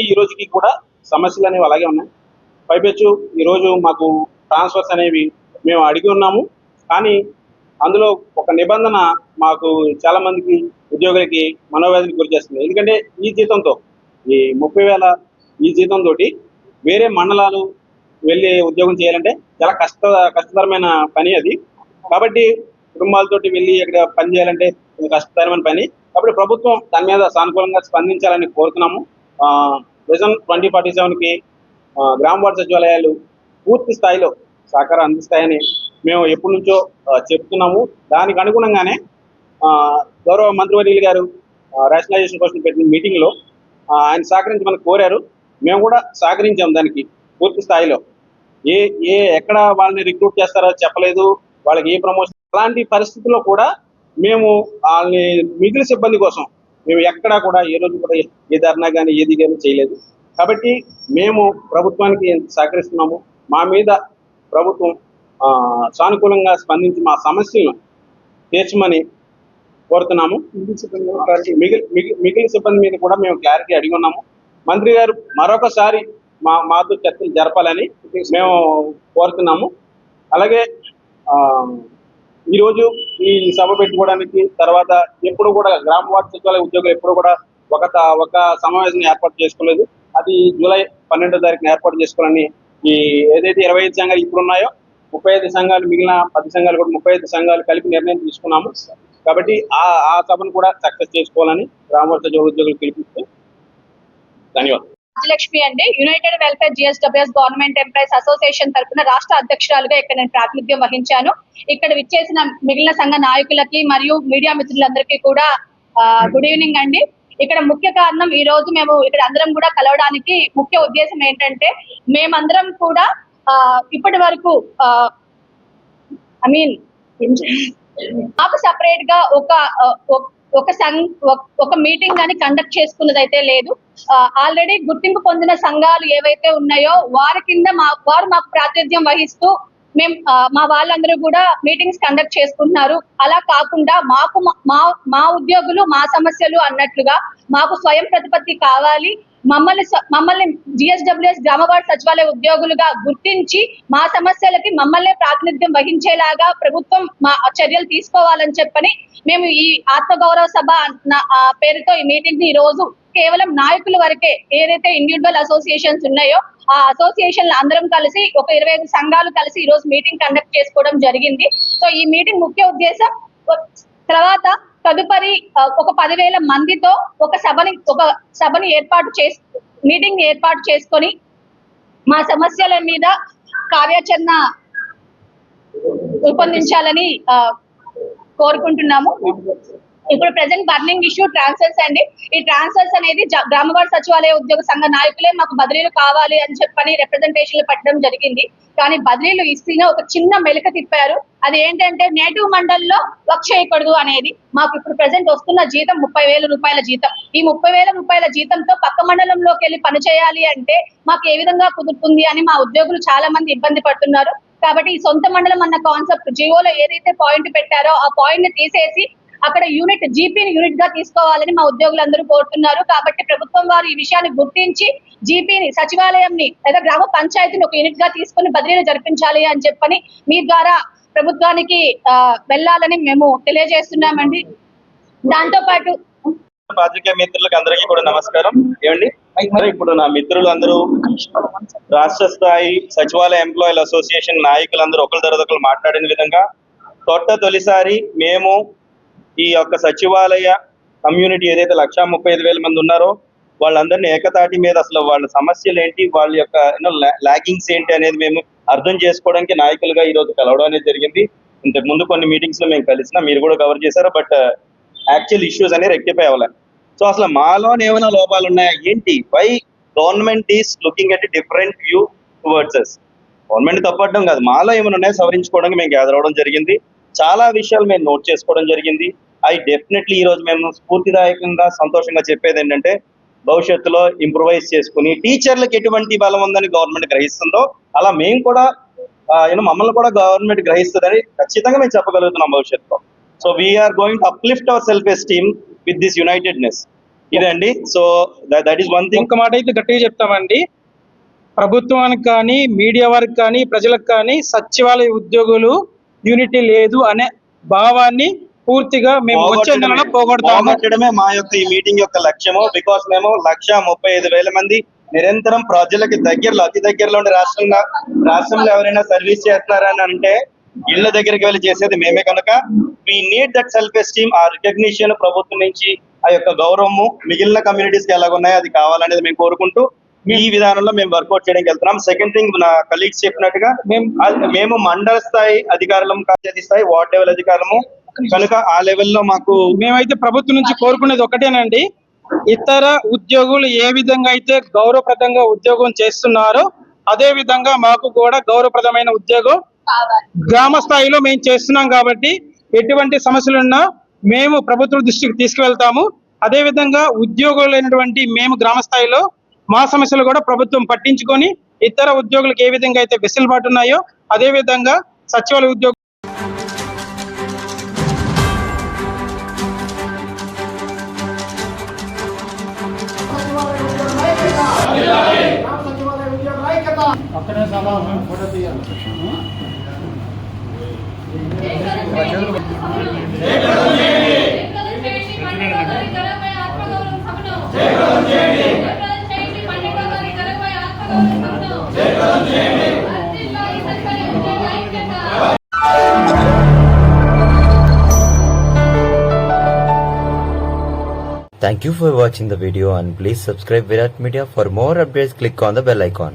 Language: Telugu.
ఈ రోజుకి కూడా సమస్యలు అనేవి అలాగే ఉన్నాయి. పైపెచ్చు ఈరోజు మాకు ట్రాన్స్ఫర్స్ అనేవి మేము అడిగి ఉన్నాము. కానీ అందులో ఒక నిబంధన మాకు చాలా మందికి ఉద్యోగులకి మనోవేదనకు గురి చేస్తుంది. ఎందుకంటే ఈ జీతంతో ఈ 30,000 ఈ జీతంతో వేరే మండలాలు వెళ్ళి ఉద్యోగం చేయాలంటే చాలా కష్టతరమైన పని అది. కాబట్టి కుటుంబాలతోటి వెళ్ళి అక్కడ పని చేయాలంటే కష్టతరమైన పని. కాబట్టి ప్రభుత్వం దాని మీద సానుకూలంగా స్పందించాలని కోరుతున్నాము. విజన్ 2047కి గ్రామ వార్డు సచివాలయాలు పూర్తి స్థాయిలో సహకారం అందిస్తాయని మేము ఎప్పటి నుంచో చెప్తున్నాము. దానికి అనుగుణంగానే గౌరవ మంత్రివర్యులు గారు రేషనలైజేషన్ కోసం పెట్టిన మీటింగ్లో ఆయన సహకరించమని కోరారు. మేము కూడా సహకరించాం దానికి పూర్తి స్థాయిలో. ఎక్కడ వాళ్ళని రిక్రూట్ చేస్తారో చెప్పలేదు, వాళ్ళకి ఏ ప్రమోషన్. అలాంటి పరిస్థితుల్లో కూడా మేము వాళ్ళని మిగిలిన సిబ్బంది కోసం మేము ఎక్కడా కూడా ఏ రోజు కూడా ఏ ధర్నా కానీ ఏది కానీ చేయలేదు. కాబట్టి మేము ప్రభుత్వానికి సహకరిస్తున్నాము. మా మీద ప్రభుత్వం సానుకూలంగా స్పందించి మా సమస్యలను తీర్చమని కోరుతున్నాము. మిగిలిన సిబ్బంది మీద కూడా మేము క్లారిటీ అడిగి ఉన్నాము. మంత్రి గారు మరొకసారి మాతో చర్చలు జరపాలని మేము కోరుతున్నాము. అలాగే ఈరోజు ఈ సభ పెట్టుకోవడానికి తర్వాత ఎప్పుడు కూడా గ్రామ వార్డు సచివాలయ ఉద్యోగులు ఎప్పుడు కూడా ఒక సమావేశం ఏర్పాటు చేసుకోలేదు. అది జూలై 12వ తారీఖున ఏర్పాటు చేసుకోవాలని ఏదైతే 25 సంఘాలు ఇప్పుడు ఉన్నాయో 35 సంఘాలు మిగిలిన 10 సంఘాలు కూడా 35 సంఘాలు కలిపి నిర్ణయం తీసుకున్నాము. కాబట్టి ఆ సభను కూడా సక్సెస్ చేసుకోవాలని గ్రామ వార్డు సచివాలయ ఉద్యోగులు పిలిపిస్తూ ధన్యవాదాలు. రాజలక్ష్మి అండి, United welfare GSWS government employees association తరఫున రాష్ట్ర అధ్యక్షురాలుగా ఇక్కడ నేను ప్రాతినిధ్యం వహించాను. ఇక్కడ విచ్చేసిన మిగిలిన సంఘ నాయకులకి మరియు మీడియా మిత్రులందరికీ కూడా గుడ్ ఈవినింగ్ అండి. ఇక్కడ ముఖ్య కారణం ఈ రోజు మేము ఇక్కడ అందరం కూడా కలవడానికి ముఖ్య ఉద్దేశం ఏంటంటే మేమందరం కూడా ఇప్పటి వరకు మాకు సపరేట్ గా ఒక మీటింగ్ అని కండక్ట్ చేసుకున్నది అయితే లేదు. ఆల్రెడీ గుర్తింపు పొందిన సంఘాలు ఏవైతే ఉన్నాయో వారి కింద వారు మాకు ప్రాతినిధ్యం వహిస్తూ మేము మా వాళ్ళందరూ కూడా మీటింగ్స్ కండక్ట్ చేసుకుంటున్నారు. అలా కాకుండా మాకు మా ఉద్యోగులు మా సమస్యలు అన్నట్లుగా మాకు స్వయం ప్రతిపత్తి కావాలి. మమ్మల్ని GSWS గ్రామ వార్డు సచివాలయ ఉద్యోగులుగా గుర్తించి మా సమస్యలకి మమ్మల్ని ప్రాతినిధ్యం వహించేలాగా ప్రభుత్వం మా చర్యలు తీసుకోవాలని చెప్పని మేము ఈ ఆత్మగౌరవ సభ పేరుతో ఈ మీటింగ్ ని ఈ రోజు కేవలం నాయకుల వరకే, ఏదైతే ఇండివిజువల్ అసోసియేషన్స్ ఉన్నాయో ఆ అసోసియేషన్లు అందరం కలిసి ఒక 25 సంఘాలు కలిసి ఈ రోజు మీటింగ్ కండక్ట్ చేసుకోవడం జరిగింది. సో ఈ మీటింగ్ ముఖ్య ఉద్దేశం తర్వాత తదుపరి ఒక 10,000 మందితో ఒక సభని మీటింగ్ ఏర్పాటు చేసుకొని మా సమస్యల మీద కార్యాచరణ రూపొందించాలని కోరుకుంటున్నాము. ఇప్పుడు ప్రెసెంట్ బర్నింగ్ ఇష్యూ ట్రాన్స్ఫర్స్ అండి. ఈ ట్రాన్స్ఫర్స్ అనేది గ్రామ వార్డు సచివాలయ ఉద్యోగ సంఘ నాయకులే మాకు బదిలీలు కావాలి అని చెప్పని రిప్రజెంటేషన్లు పెట్టడం జరిగింది. కానీ బదిలీలు ఇస్తున్న ఒక చిన్న మెలిక తిప్పారు. అది ఏంటంటే నేటివ్ మండల్లో వర్క్ చేయకూడదు అనేది. మాకు ఇప్పుడు ప్రెసెంట్ వస్తున్న జీతం 30,000 రూపాయల జీతం. ఈ 30,000 రూపాయల జీతంతో పక్క మండలంలోకి వెళ్ళి పని చేయాలి అంటే మాకు ఏ విధంగా కుదురుతుంది అని మా ఉద్యోగులు చాలా మంది ఇబ్బంది పడుతున్నారు. కాబట్టి ఈ సొంత మండలం అన్న కాన్సెప్ట్ జియోలో ఏదైతే పాయింట్ పెట్టారో ఆ పాయింట్ ని తీసేసి అక్కడ జీపీని యూనిట్ గా తీసుకోవాలని మా ఉద్యోగులందరూ కోరుతున్నారు. కాబట్టి ప్రభుత్వం వారు ఈ విషయాన్ని గుర్తించి జీపీని సచివాలయంని లేదా గ్రామ పంచాయతీని ఒక యూనిట్ గా తీసుకుని బదిలీలు జరిపించాలి అని చెప్పని మీ ద్వారా ప్రభుత్వానికి వెళ్ళాలని మేము తెలియజేస్తున్నామండి. దాంతో పాటు రాజకీయ మిత్రులకు అందరికీ కూడా నమస్కారం. ఏమండి, ఇప్పుడు నా మిత్రులు అందరూ రాష్ట్ర స్థాయి సచివాలయ ఎంప్లాయీల అసోసియేషన్ నాయకులందరూ ఒకరి తర్వాత ఒకరు మాట్లాడిన విధంగా తొలిసారి మేము ఈ యొక్క సచివాలయ కమ్యూనిటీ ఏదైతే 135,000 మంది ఉన్నారో వాళ్ళందరినీ ఏకతాటి మీద అసలు వాళ్ళ సమస్యలు ఏంటి, వాళ్ళ యొక్క లాగింగ్స్ ఏంటి అనేది మేము అర్థం చేసుకోవడానికి నాయకులుగా ఈ రోజు కలవడం అనేది జరిగింది. ఇంతకు ముందు కొన్ని మీటింగ్స్ లో మేము కలిసినా మీరు కూడా కవర్ చేశారు. బట్ యాక్చువల్ ఇష్యూస్ అనేవి రెక్టిఫై అవ్వాలి. సో అసలు మాలో ఏమైనా లోపాలు ఉన్నాయా ఏంటి, why government is looking at different view towards us. Government తప్పడం కాదు, మాలో ఏమైనా ఉన్నాయో సవరించుకోవడానికి మేము గ్యాదర్ అవ్వడం జరిగింది. చాలా విషయాలు మేము నోట్ చేసుకోవడం జరిగింది. డెఫినెట్లీ ఈ రోజు మేము స్ఫూర్తిదాయకంగా సంతోషంగా చెప్పేది ఏంటంటే భవిష్యత్తులో ఇంప్రూవైజ్ చేసుకుని టీచర్లకు ఎటువంటి బలం ఉందని గవర్నమెంట్ గ్రహిస్తుందో అలా మేము కూడా మమ్మల్ని కూడా గవర్నమెంట్ గ్రహిస్తుందని ఖచ్చితంగా మేము చెప్పగలుగుతున్నాం భవిష్యత్తులో. So we are going to uplift our self esteem with this unitedness. ఇదండి. So that is one thing. ఇంకొక మాట అయితే గట్టిగా చెప్తామండి, ప్రభుత్వానికి కానీ మీడియా వారికి కానీ ప్రజలకు కానీ సచివాలయ ఉద్యోగులు యూనిటీ లేదు అనే భావాన్ని పూర్తిగా మేము వచ్చే నెలలో పోగొడతాము. పోగొట్టడమే మా యొక్క ఈ మీటింగ్ యొక్క లక్ష్యము. బికాస్ మేము 1,35,000 మంది నిరంతరం ప్రజలకి దగ్గరలో, అతి దగ్గరలో ఉండే రాష్ట్రంలో ఎవరైనా సర్వీస్ చేస్తున్నారని అంటే ఇళ్ల దగ్గరికి వెళ్ళి చేసేది మేమే కనుక we need that self esteem, ఆ రికగ్నిషన్ ప్రభుత్వం నుంచి, ఆ యొక్క గౌరవము మిగిలిన కమ్యూనిటీస్ కి ఎలాగున్నాయో అది కావాలనేది మేము కోరుకుంటూ ఈ విధానంలో మేము వర్కౌట్ చేయడానికి వెళ్తున్నాం. సెకండ్ థింగ్, నా కలీగ్స్ చెప్పినట్టుగా మేము మండల స్థాయి అధికారులం, పంచాయతీ స్థాయి, వార్డ్ లెవెల్ అధికారులము కనుక ఆ లెవెల్లో మాకు మేమైతే ప్రభుత్వం నుంచి కోరుకునేది ఒకటేనండి, ఇతర ఉద్యోగులు ఏ విధంగా అయితే గౌరవప్రదంగా ఉద్యోగం చేస్తున్నారో అదే విధంగా మాకు కూడా గౌరవప్రదమైన ఉద్యోగం గ్రామ స్థాయిలో మేము చేస్తున్నాం కాబట్టి ఎటువంటి సమస్యలున్నా మేము ప్రభుత్వ దృష్టికి తీసుకువెళ్తాము. అదే విధంగా ఉద్యోగులైనటువంటి మేము గ్రామ స్థాయిలో మా సమస్యలు కూడా ప్రభుత్వం పట్టించుకొని ఇతర ఉద్యోగులకు ఏ విధంగా అయితే వెసులుబాటు ఉన్నాయో అదే విధంగా సచివాలయ ఉద్యోగులు Thank you for watching the video and please subscribe Virat Media. For more updates, click on the bell icon.